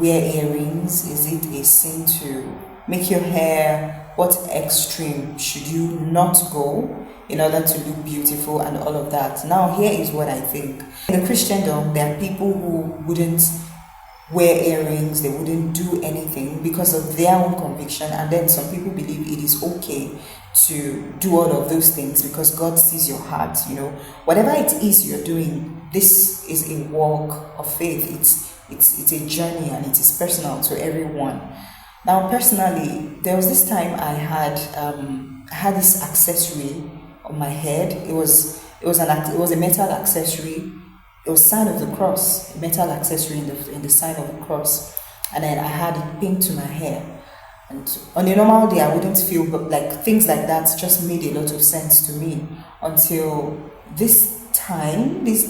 wear earrings? Is it a sin to make your hair? What extreme should you not go in order to look beautiful and all of that? Now, here is what I think. In the Christendom, there are people who wouldn't wear earrings, they wouldn't do anything because of their own conviction, and then some people believe it is okay to do all of those things because God sees your heart. Whatever it is you're doing, this is a walk of faith. It's a journey, and it is personal to everyone. Now, personally, there was this time I had this accessory on my head. It was a metal accessory. It was sign of the cross, a metal accessory in the sign of the cross, and then I had it pinned to my hair. And on a normal day, I wouldn't feel, but like things like that just made a lot of sense to me until this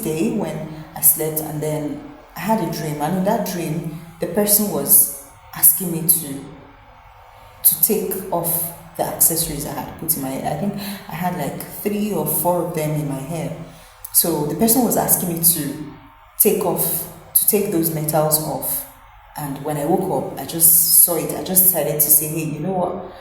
day when I slept, and then I had a dream, and in that dream, the person was asking me to take off the accessories I had put in my head. I think I had like 3 or 4 of them in my hair. So the person was asking me to take those metals off. And when I woke up, I just saw it. I just decided to say, hey, you know what?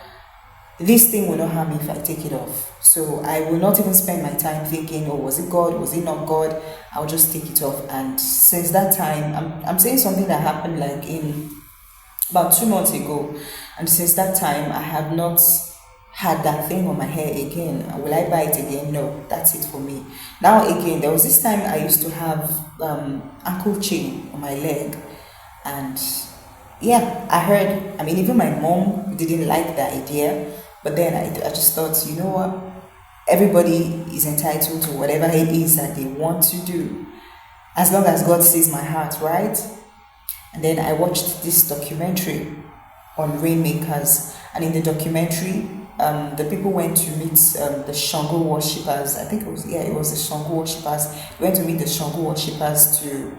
This thing will not harm me if I take it off. So I will not even spend my time thinking, oh, was it God? Was it not God? I'll just take it off. And since that time, I'm saying something that happened like in about 2 months ago, and since that time I have not had that thing on my hair again. Will I buy it again? No, that's it for me. Now again, there was this time I used to have ankle chain on my leg, and yeah, even my mom didn't like the idea, but then I just thought, you know what, everybody is entitled to whatever it is that they want to do, as long as God sees my heart, right? And then I watched this documentary on rainmakers, and in the documentary, the people went to meet the Shango worshippers. I think it was the Shango worshippers. They went to meet the Shango worshippers to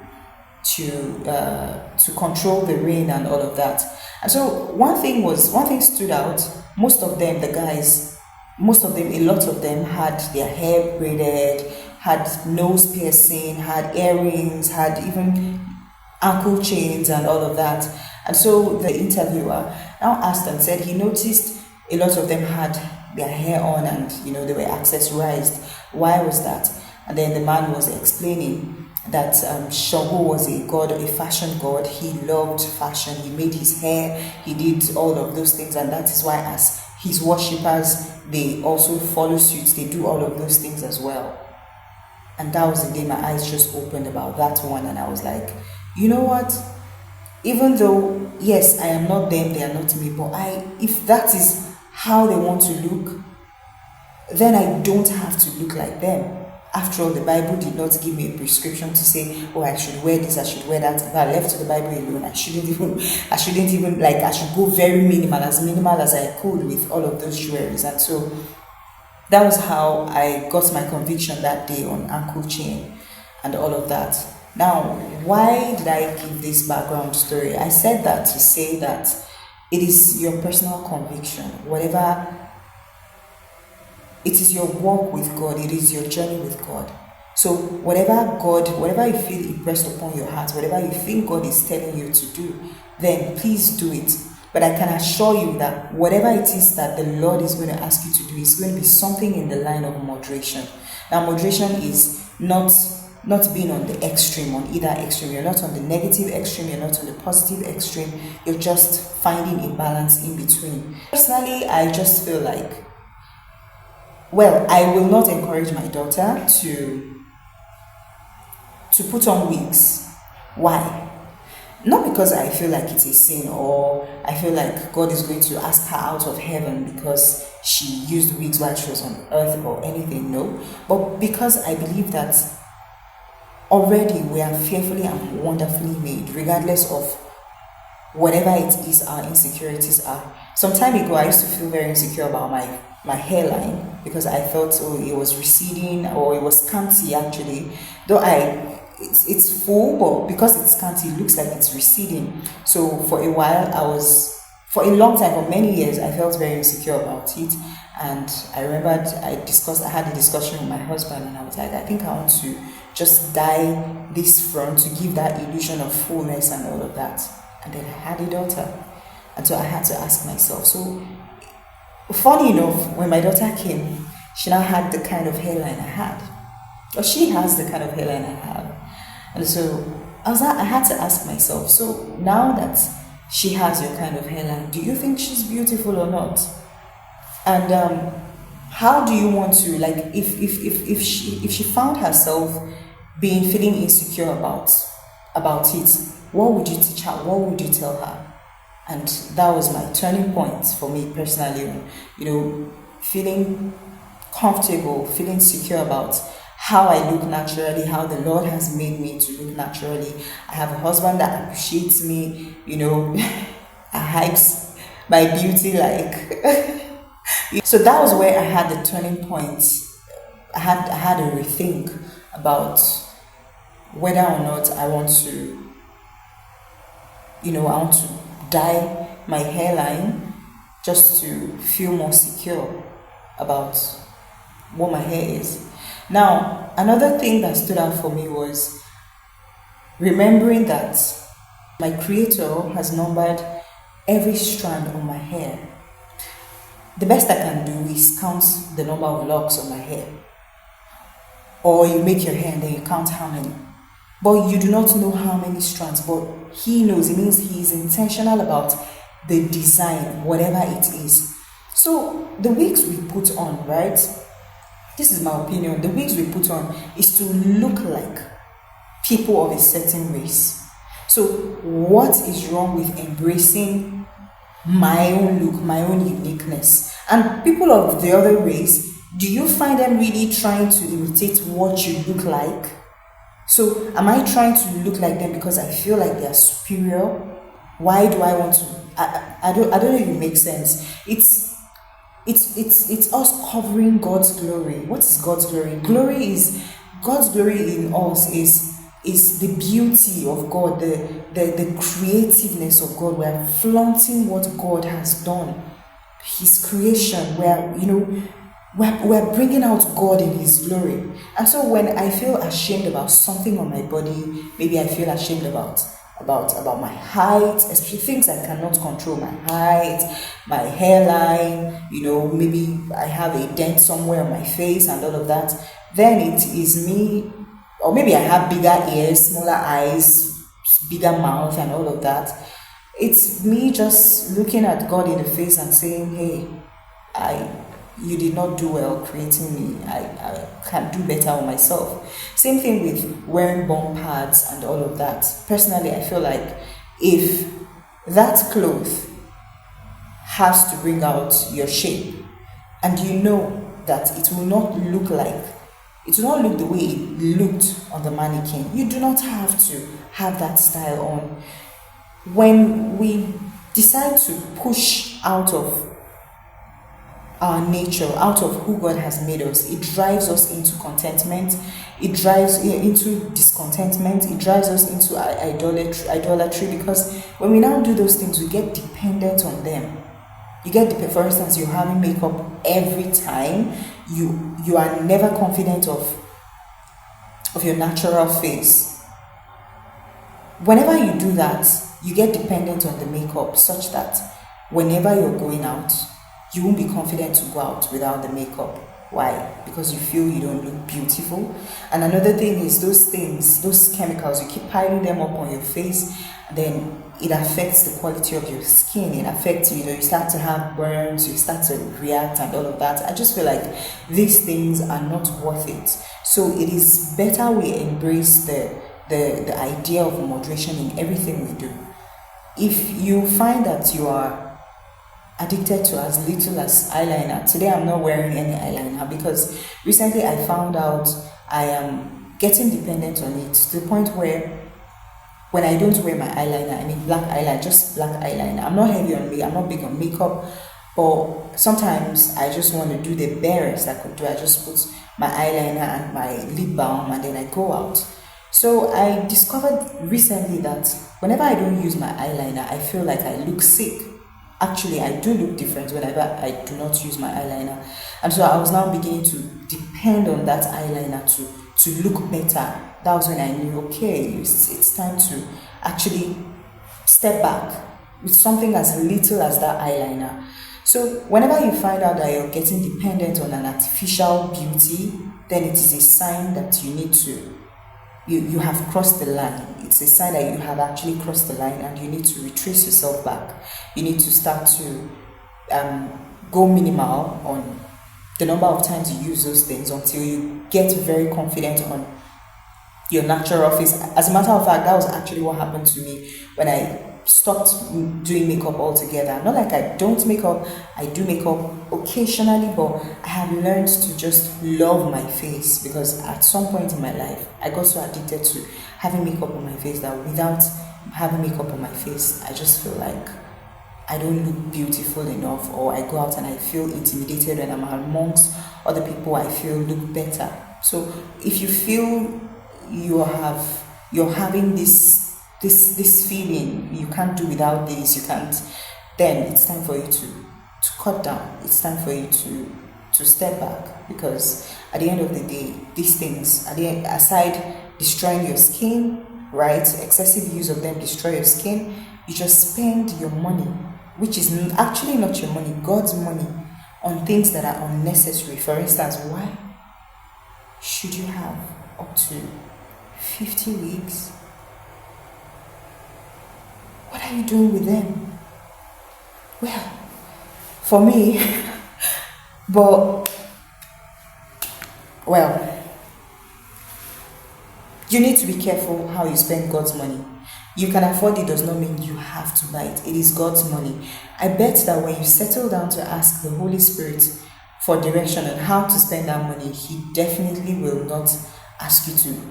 control the rain and all of that. And so one thing stood out. Most of them, a lot of them had their hair braided, had nose piercing, had earrings, had even ankle chains and all of that. And so the interviewer now asked and said he noticed a lot of them had their hair on, and they were accessorized. Why was that? And then the man was explaining that Shango was a god, a fashion god. He loved fashion. He made his hair. He did all of those things, and that is why, as his worshippers, they also follow suit. They do all of those things as well. And that was the day my eyes just opened about that one, and I was like, you know what? Even though, yes, I am not them, they are not me, but if that is how they want to look, then I don't have to look like them. After all, the Bible did not give me a prescription to say, oh, I should wear this, I should wear that. If I left the Bible alone, I should go very minimal as I could with all of those jewelries. And so that was how I got my conviction that day on ankle chain and all of that. Now, why did I give this background story? I said that to say that it is your personal conviction. It is your walk with God. It is your journey with God. So whatever you feel impressed upon your heart, whatever you think God is telling you to do, then please do it. But I can assure you that whatever it is that the Lord is going to ask you to do is going to be something in the line of moderation. Now, moderation is not being on the extreme, on either extreme. You're not on the negative extreme, you're not on the positive extreme. You're just finding a balance in between. Personally, I just feel like, I will not encourage my daughter to put on wigs. Why? Not because I feel like it's a sin, or I feel like God is going to ask her out of heaven because she used wigs while she was on earth or anything, no. But because I believe that already we are fearfully and wonderfully made, regardless of whatever it is our insecurities are. Some time ago, I used to feel very insecure about my hairline because I thought, it was receding, or it was scanty actually. Though it's full, but because it's scanty, it looks like it's receding. So for a while, for a long time, for many years, I felt very insecure about it. And I remembered I had a discussion with my husband, and I was like, I think I want to just dye this front to give that illusion of fullness and all of that. and then I had a daughter. And so I had to ask myself. So, funny enough, when my daughter came, she now had the kind of hairline I had. Or she has the kind of hairline I have. And so I had to ask myself, so now that she has your kind of hairline, do you think she's beautiful or not? And how do you want to, like, if she found herself feeling insecure about it, what would you teach her? What would you tell her? And that was my turning point for me personally, feeling comfortable, feeling secure about how I look naturally, how the Lord has made me to look naturally. I have a husband that appreciates me, hypes my beauty like. So that was where I had the turning point. I had a rethink about whether or not I want to, I want to dye my hairline just to feel more secure about what my hair is. Now, another thing that stood out for me was remembering that my Creator has numbered every strand on my hair. The best I can do is count the number of locks on my hair. Or you make your hair and then you count how many. But you do not know how many strands, but He knows. It means He is intentional about the design, whatever it is. So the wigs we put on, right? This is my opinion. The wigs we put on is to look like people of a certain race. So what is wrong with embracing my own look, my own uniqueness? And people of the other race, do you find them really trying to imitate what you look like? So am I trying to look like them because I feel like they are superior? Why do I want to? I don't know if it makes sense. It's us covering God's glory. What is God's glory? God's glory in us is the beauty of God, the creativeness of God. We're flaunting what God has done, His creation. We're bringing out God in His glory. And so when I feel ashamed about something on my body, maybe I feel ashamed about my height, especially things I cannot control, my height, my hairline, maybe I have a dent somewhere on my face and all of that, then it is me, or maybe I have bigger ears, smaller eyes, bigger mouth and all of that. It's me just looking at God in the face and saying, hey, you did not do well creating me. I can do better on myself. Same thing with wearing bum pads and all of that. Personally, I feel like if that cloth has to bring out your shape, and you know that it will not look the way it looked on the mannequin, you do not have to have that style on. When we decide to push out of our nature, out of who God has made us, it drives us into contentment, it drives into discontentment, it drives us into idolatry, because when we now do those things, we get dependent on them. For instance, you're having makeup every time, you are never confident of your natural face. Whenever you do that, you get dependent on the makeup such that whenever you're going out, you won't be confident to go out without the makeup. Why? Because you feel you don't look beautiful. And another thing is those chemicals, you keep piling them up on your face, then it affects the quality of your skin. It affects you start to have burns, you start to react and all of that. I just feel like these things are not worth it. So it is better we embrace the idea of moderation in everything we do. If you find that you are addicted to as little as eyeliner. Today I'm not wearing any eyeliner because recently I found out I am getting dependent on it to the point where when I don't wear my eyeliner, I mean black eyeliner, just black eyeliner. I'm not heavy on makeup, I'm not big on makeup, but sometimes I just want to do the barest I could do. I just put my eyeliner and my lip balm and then I go out. So I discovered recently that whenever I don't use my eyeliner, I feel like I look sick. Actually, I do look different whenever I do not use my eyeliner. And so I was now beginning to depend on that eyeliner to look better. That was when I knew, okay, it's time to actually step back with something as little as that eyeliner. So whenever you find out that you're getting dependent on an artificial beauty, then it is a sign that you need to, you have crossed the line. It's a sign that you have actually crossed the line and you need to retrace yourself back. You need to start to go minimal on the number of times you use those things until you get very confident on your natural face. As a matter of fact, that was actually what happened to me when I stopped doing makeup altogether. Not like I don't make up, I do makeup occasionally, but I have learned to just love my face, because at some point in my life I got so addicted to having makeup on my face that without having makeup on my face, I just feel like I don't look beautiful enough, or I go out and I feel intimidated when I'm amongst other people. I feel look better. So if you feel you're having this feeling, you can't do without this, you can't, then it's time for you to cut down. It's time for you to step back, because at the end of the day, these things, aside destroying your skin, right, excessive use of them destroy your skin, you just spend your money, which is actually not your money, God's money, on things that are unnecessary. For instance, why should you have up to 50 wigs? What are you doing with them? Well, for me, you need to be careful how you spend God's money. You can afford it does not mean you have to buy it. It is God's money. I bet that when you settle down to ask the Holy Spirit for direction on how to spend that money, He definitely will not ask you to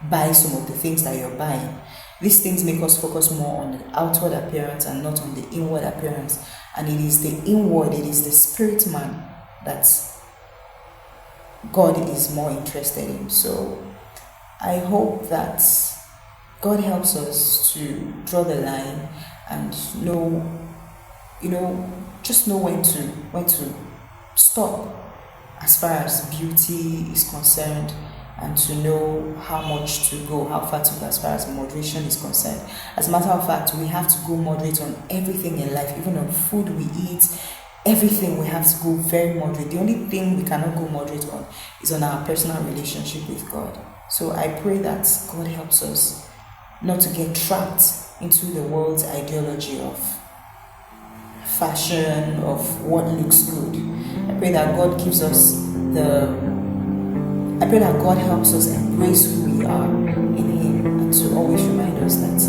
buy some of the things that you're buying. These things make us focus more on the outward appearance and not on the inward appearance. And it is the inward, it is the spirit man that God is more interested in. So I hope that God helps us to draw the line and just know when to stop as far as beauty is concerned, and to know how much to go, how far to go as far as moderation is concerned. As a matter of fact, we have to go moderate on everything in life, even on food we eat, everything we have to go very moderate. The only thing we cannot go moderate on is on our personal relationship with God. So I pray that God helps us not to get trapped into the world's ideology of fashion, of what looks good. I pray that God helps us embrace who we are in Him, and to always remind us that